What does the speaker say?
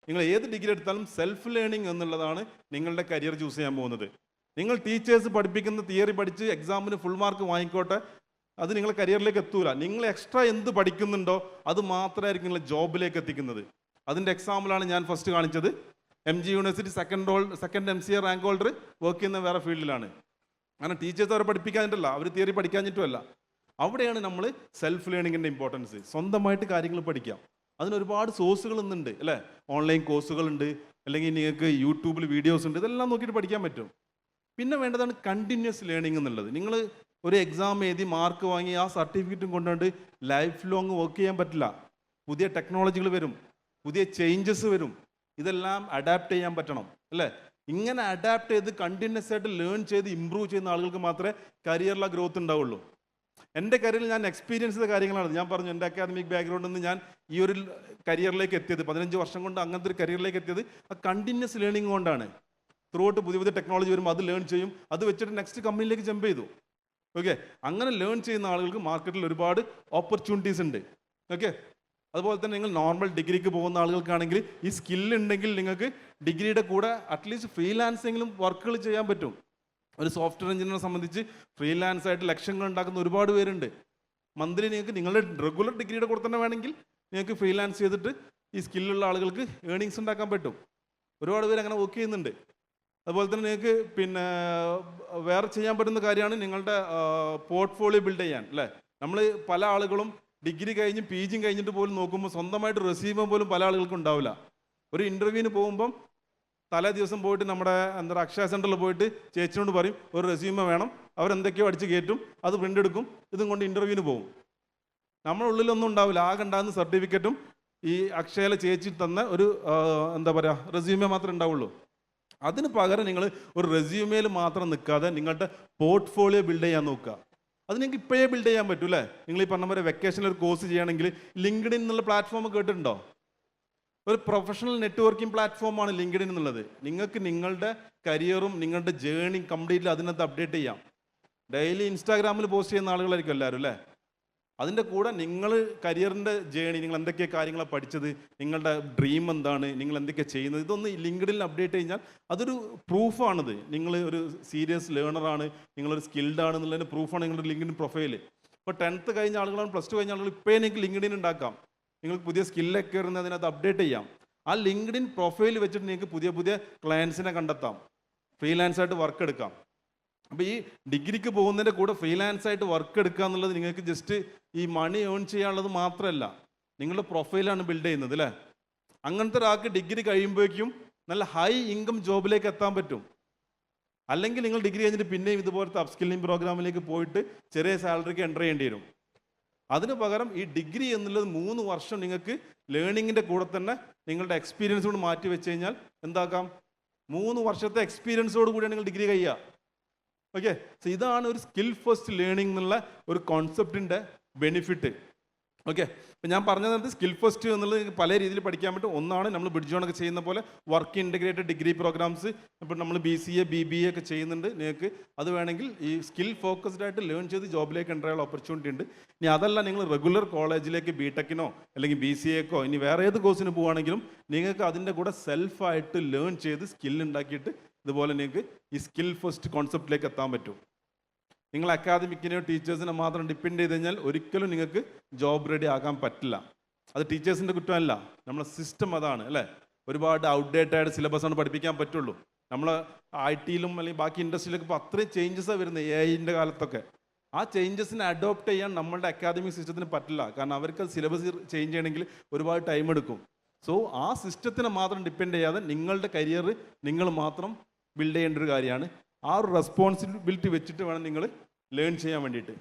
നിങ്ങൾ ഏത് ഡിഗ്രി എടുത്താലും സെൽഫ് ലേണിംഗ് എന്നുള്ളതാണ് നിങ്ങളുടെ കരിയർ ചൂസ് ചെയ്യാൻ പോകുന്നത്. നിങ്ങൾ ടീച്ചേഴ്സ് പഠിപ്പിക്കുന്ന തിയറി പഠിച്ച് എക്സാമിന് ഫുൾ മാർക്ക് വാങ്ങിക്കോട്ടെ, അത് നിങ്ങളെ കരിയറിലേക്ക് എത്തൂല. നിങ്ങൾ എക്സ്ട്രാ എന്ത് പഠിക്കുന്നുണ്ടോ അത് മാത്രമായിരിക്കും നിങ്ങളെ ജോബിലേക്ക് എത്തിക്കുന്നത്. അതിൻ്റെ എക്സാമ്പിളാണ് ഞാൻ ഫസ്റ്റ് കാണിച്ചത്. MG university second MCA rank holder work ചെയ്യുന്ന വേറെ ഫീൽഡിലാണ്. അങ്ങനെ ടീച്ചേഴ്സ് അവരെ പഠിപ്പിക്കാനിട്ടല്ല, അവർ തിയറി പഠിക്കാഞ്ഞിട്ടുമല്ല. അവിടെയാണ് നമ്മൾ സെൽഫ് ലേണിങ്ങിൻ്റെ ഇമ്പോർട്ടൻസ്. സ്വന്തമായിട്ട് കാര്യങ്ങൾ പഠിക്കാം. അതിനൊരുപാട് സോഴ്സുകൾ ഇന്നുണ്ട് അല്ലേ. ഓൺലൈൻ കോഴ്സുകളുണ്ട്, അല്ലെങ്കിൽ നിങ്ങൾക്ക് യൂട്യൂബിൽ വീഡിയോസ് ഉണ്ട്, ഇതെല്ലാം നോക്കിയിട്ട് പഠിക്കാൻ പറ്റും. പിന്നെ വേണ്ടതാണ് കണ്ടിന്യൂസ് ലേണിംഗ് എന്നുള്ളത്. നിങ്ങൾ ഒരു എക്സാം എഴുതി മാർക്ക് വാങ്ങി ആ സർട്ടിഫിക്കറ്റും കൊണ്ടുകൊണ്ട് ലൈഫ് ലോങ് വർക്ക് ചെയ്യാൻ പറ്റില്ല. പുതിയ ടെക്നോളജികൾ വരും, പുതിയ ചേഞ്ചസ് വരും, ഇതെല്ലാം അഡാപ്റ്റ് ചെയ്യാൻ പറ്റണം അല്ലേ. ഇങ്ങനെ അഡാപ്റ്റ് ചെയ്ത് കണ്ടിന്യൂസ് ആയിട്ട് ലേൺ ചെയ്ത് ഇമ്പ്രൂവ് ചെയ്യുന്ന ആളുകൾക്ക് മാത്രമേ കരിയറിലെ ഗ്രോത്ത് ഉണ്ടാവുള്ളൂ. എൻ്റെ കരിയറിൽ ഞാൻ എക്സ്പീരിയൻസ് ചെയ്ത കാര്യങ്ങളാണ്. ഞാൻ പറഞ്ഞു എൻ്റെ അക്കാദമിക് ബാക്ക്ഗ്രൗണ്ടിൽ നിന്ന് ഞാൻ ഈ ഒരു കരിയറിലേക്ക് എത്തിയത് 15 വർഷം കൊണ്ട് അങ്ങനത്തെ ഒരു കരിയറിലേക്ക് എത്തിയത് ആ കണ്ടിന്യൂസ് ലേണിംഗ് കൊണ്ടാണ്. ത്രൂ ഔട്ട് പുതിയ പുതിയ ടെക്നോളജി വരുമ്പോൾ അത് ലേൺ ചെയ്യും, അത് വെച്ചിട്ട് നെക്സ്റ്റ് കമ്പനിയിലേക്ക് ജമ്പ് ചെയ്തു. ഓക്കെ, അങ്ങനെ ലേൺ ചെയ്യുന്ന ആളുകൾക്ക് മാർക്കറ്റിൽ ഒരുപാട് ഓപ്പർച്യൂണിറ്റീസ് ഉണ്ട്. ഓക്കെ, അതുപോലെ തന്നെ നിങ്ങൾ നോർമൽ ഡിഗ്രിക്ക് പോകുന്ന ആളുകൾക്കാണെങ്കിൽ ഈ സ്കില്ലുണ്ടെങ്കിൽ നിങ്ങൾക്ക് ഡിഗ്രിയുടെ കൂടെ അറ്റ്ലീസ്റ്റ് ഫ്രീലാൻസിങ്ങിലും വർക്കുകൾ ചെയ്യാൻ പറ്റും. ഒരു സോഫ്റ്റ്വെയർ എഞ്ചിനീയറെ സംബന്ധിച്ച് ഫ്രീലാൻസ് ആയിട്ട് ലക്ഷങ്ങൾ ഉണ്ടാക്കുന്ന ഒരുപാട് പേരുണ്ട്. മന്ത്ലി നിങ്ങൾക്ക് നിങ്ങളുടെ റെഗുലർ ഡിഗ്രിയുടെ കൂടെ തന്നെ വേണമെങ്കിൽ നിങ്ങൾക്ക് ഫ്രീലാൻസ് ചെയ്തിട്ട് ഈ സ്കില്ലുള്ള ആളുകൾക്ക് ഏണിങ്സ് ഉണ്ടാക്കാൻ പറ്റും. ഒരുപാട് പേര് അങ്ങനെ വർക്ക് ചെയ്യുന്നുണ്ട്. അതുപോലെ തന്നെ നിങ്ങൾക്ക് പിന്നെ വേറെ ചെയ്യാൻ പറ്റുന്ന കാര്യമാണ് നിങ്ങളുടെ പോർട്ട്ഫോളിയോ ബിൽഡ് ചെയ്യാൻ അല്ലേ. നമ്മൾ പല ആളുകളും ഡിഗ്രി കഴിഞ്ഞ് PG കഴിഞ്ഞിട്ട് പോലും നോക്കുമ്പോൾ സ്വന്തമായിട്ട് റെസ്യൂമേ പോലും പല ആളുകൾക്കും ഉണ്ടാവില്ല. ഒരു ഇൻ്റർവ്യൂവിന് പോകുമ്പം തലേ ദിവസം പോയിട്ട് നമ്മുടെ അക്ഷയ സെൻറ്ററിൽ പോയിട്ട് ചേച്ചിനോട് പറയും ഒരു റെസ്യൂമേ വേണം, അവരെന്തൊക്കെയോ അടിച്ച് കയറ്റും, അത് പ്രിൻ്റ് എടുക്കും, ഇതും കൊണ്ട് ഇൻ്റർവ്യൂവിന് പോകും. നമ്മുടെ ഉള്ളിലൊന്നും ഉണ്ടാവില്ല, ആകെ ഉണ്ടാകുന്ന സർട്ടിഫിക്കറ്റും ഈ അക്ഷയയിലെ ചേച്ചി തന്ന ഒരു റെസ്യൂമേ മാത്രമേ ഉണ്ടാവുള്ളൂ. അതിന് പകരം നിങ്ങൾ ഒരു റെസ്യൂമേയിൽ മാത്രം നിൽക്കാതെ നിങ്ങളുടെ പോർട്ട്ഫോളിയോ ബിൽഡ് ചെയ്യാൻ നോക്കുക. അത് നിങ്ങൾക്ക് ഇപ്പോഴേ ബിൽഡ് ചെയ്യാൻ പറ്റും അല്ലേ. നിങ്ങൾ ഈ പറഞ്ഞ പോലെ വെക്കേഷനിൽ ഒരു കോഴ്സ് ചെയ്യുകയാണെങ്കിൽ ലിങ്ക്ഡിൻ എന്നുള്ള പ്ലാറ്റ്ഫോം കേട്ടിട്ടുണ്ടോ? ഒരു പ്രൊഫഷണൽ നെറ്റ്വർക്കിംഗ് പ്ലാറ്റ്ഫോമാണ് ലിങ്ക്ഡിൻ എന്നുള്ളത്. നിങ്ങൾക്ക് നിങ്ങളുടെ കരിയറും നിങ്ങളുടെ ജേർണി കംപ്ലീറ്റ്ലി അതിനകത്ത് അപ്ഡേറ്റ് ചെയ്യാം. ഡെയിലി ഇൻസ്റ്റാഗ്രാമിൽ പോസ്റ്റ് ചെയ്യുന്ന ആളുകളായിരിക്കും എല്ലാവരും അല്ലേ. അതിൻ്റെ കൂടെ നിങ്ങൾ കരിയറിൻ്റെ ജേണി, നിങ്ങൾ എന്തൊക്കെയാണ് കാര്യങ്ങളാണ് പഠിച്ചത്, നിങ്ങളുടെ ഡ്രീം എന്താണ്, നിങ്ങൾ എന്തൊക്കെയാണ് ചെയ്യുന്നത്, ഇതൊന്ന് ലിങ്ക്ഡിനിൽ അപ്ഡേറ്റ് കഴിഞ്ഞാൽ അതൊരു പ്രൂഫാണിത്. നിങ്ങൾ ഒരു സീരിയസ് ലേണറാണ്, നിങ്ങളൊരു സ്കിൽഡ് ആണെന്നുള്ളതിൻ്റെ പ്രൂഫാണ് നിങ്ങളുടെ ലിങ്ക്ഡിൻ പ്രൊഫൈൽ. ഇപ്പോൾ 10th കഴിഞ്ഞ ആളുകളാണ്, +2 കഴിഞ്ഞ ആളുകൾ ഇപ്പോഴേ നിങ്ങൾക്ക് ലിങ്ക്ഡിൻ ഉണ്ടാക്കാം. നിങ്ങൾക്ക് പുതിയ സ്കില്ലൊക്കെ വരുന്നത് അതിനകത്ത് അപ്ഡേറ്റ് ചെയ്യാം. ആ ലിങ്ക്ഡിൻ പ്രൊഫൈൽ വെച്ചിട്ട് നിങ്ങൾക്ക് പുതിയ പുതിയ ക്ലയൻസിനെ കണ്ടെത്താം, ഫ്രീലാൻസായിട്ട് വർക്ക് എടുക്കാം. അപ്പോൾ ഈ ഡിഗ്രിക്ക് പോകുന്നതിൻ്റെ കൂടെ ഫ്രീലാൻസായിട്ട് വർക്ക് എടുക്കുക എന്നുള്ളത് നിങ്ങൾക്ക് ജസ്റ്റ് ഈ മണി ഏൺ ചെയ്യാനുള്ളത് മാത്രമല്ല, നിങ്ങളുടെ പ്രൊഫൈലാണ് ബിൽഡ് ചെയ്യുന്നത് അല്ലേ. അങ്ങനത്തെ ഒരാൾക്ക് ഡിഗ്രി കഴിയുമ്പോഴേക്കും നല്ല ഹൈ ഇൻകം ജോബിലേക്ക് എത്താൻ പറ്റും. അല്ലെങ്കിൽ നിങ്ങൾ ഡിഗ്രി കഴിഞ്ഞിട്ട് പിന്നെയും ഇതുപോലത്തെ അപ്സ്കില്ലിംഗ് പ്രോഗ്രാമിലേക്ക് പോയിട്ട് ചെറിയ സാലറിക്ക് എൻ്റർ ചെയ്യേണ്ടി വരും. അതിന് പകരം ഈ ഡിഗ്രി എന്നുള്ളത് 3 വർഷം നിങ്ങൾക്ക് ലേണിങ്ങിൻ്റെ കൂടെ തന്നെ നിങ്ങളുടെ എക്സ്പീരിയൻസ് കൊണ്ട് മാറ്റി വെച്ച് കഴിഞ്ഞാൽ എന്താക്കാം, 3 വർഷത്തെ എക്സ്പീരിയൻസോട് കൂടിയാണ് നിങ്ങൾ ഡിഗ്രി കഴിയുക. ഓക്കെ, സോ ഇതാണ് ഒരു സ്കിൽ ഫസ്റ്റ് ലേണിംഗ് എന്നുള്ള ഒരു കോൺസെപ്റ്റിൻ്റെ ബെനിഫിറ്റ്. ഓക്കെ, ഇപ്പം ഞാൻ പറഞ്ഞത് സ്കിൽ ഫസ്റ്റ് എന്നുള്ളത് പല രീതിയിൽ പഠിക്കാൻ പറ്റും. ഒന്നാണ് നമ്മൾ ബ്രിഡ്ജോണൊക്കെ ചെയ്യുന്ന പോലെ വർക്ക് ഇൻ്റഗ്രേറ്റഡ് ഡിഗ്രി പ്രോഗ്രാംസ്. ഇപ്പം നമ്മൾ BCA BBA ഒക്കെ ചെയ്യുന്നുണ്ട്. നിങ്ങൾക്ക് അത് വേണമെങ്കിൽ ഈ സ്കിൽ ഫോക്കസ്ഡ് ആയിട്ട് ലേൺ ചെയ്ത് ജോബിലേക്ക് എൻ്റർ ചെയ്യാനുള്ള ഓപ്പർച്യൂണിറ്റി ഉണ്ട്. ഇനി അതല്ല, നിങ്ങൾ റെഗുലർ കോളേജിലേക്ക് BTechനോ അല്ലെങ്കിൽ BCAക്കോ ഇനി വേറെ ഏത് കോഴ്സിന് പോവുകയാണെങ്കിലും നിങ്ങൾക്ക് അതിൻ്റെ കൂടെ സെൽഫായിട്ട് ലേൺ ചെയ്ത് സ്കിൽ ഉണ്ടാക്കിയിട്ട് ഇതുപോലെ നിങ്ങൾക്ക് ഈ സ്കിൽ ഫസ്റ്റ് കോൺസെപ്റ്റിലേക്ക് എത്താൻ പറ്റും. നിങ്ങൾ അക്കാദമിക്കിനെയോ ടീച്ചേഴ്സിനെ മാത്രം ഡിപ്പെൻഡ് ചെയ്ത് കഴിഞ്ഞാൽ ഒരിക്കലും നിങ്ങൾക്ക് ജോബ് റെഡി ആകാൻ പറ്റില്ല. അത് ടീച്ചേഴ്സിൻ്റെ കുറ്റമല്ല, നമ്മളെ സിസ്റ്റം അതാണ് അല്ലേ. ഒരുപാട് ഔട്ട്ഡേറ്റഡ് സിലബസാണ് പഠിപ്പിക്കാൻ പറ്റുള്ളൂ. നമ്മൾ IT-യിലും അല്ലെങ്കിൽ ബാക്കി ഇൻഡസ്ട്രിയിലൊക്കെ ഇപ്പോൾ അത്രയും ചേഞ്ചസാണ് വരുന്നത് AI-ൻ്റെ കാലത്തൊക്കെ. ആ ചേഞ്ചസിനെ അഡോപ്റ്റ് ചെയ്യാൻ നമ്മളുടെ അക്കാദമിക് സിസ്റ്റത്തിന് പറ്റില്ല. കാരണം അവർക്ക് സിലബസ് ചേഞ്ച് ചെയ്യണമെങ്കിൽ ഒരുപാട് ടൈം എടുക്കും. സോ ആ സിസ്റ്റത്തിനെ മാത്രം ഡിപ്പെൻഡ് ചെയ്യാതെ നിങ്ങളുടെ കരിയർ നിങ്ങൾ മാത്രം ബിൽഡ് ചെയ്യേണ്ട ഒരു കാര്യമാണ്. ആ ഒരു റെസ്പോൺസിബിലിറ്റി വെച്ചിട്ട് വേണം നിങ്ങൾ ലേൺ ചെയ്യാൻ വേണ്ടിയിട്ട്.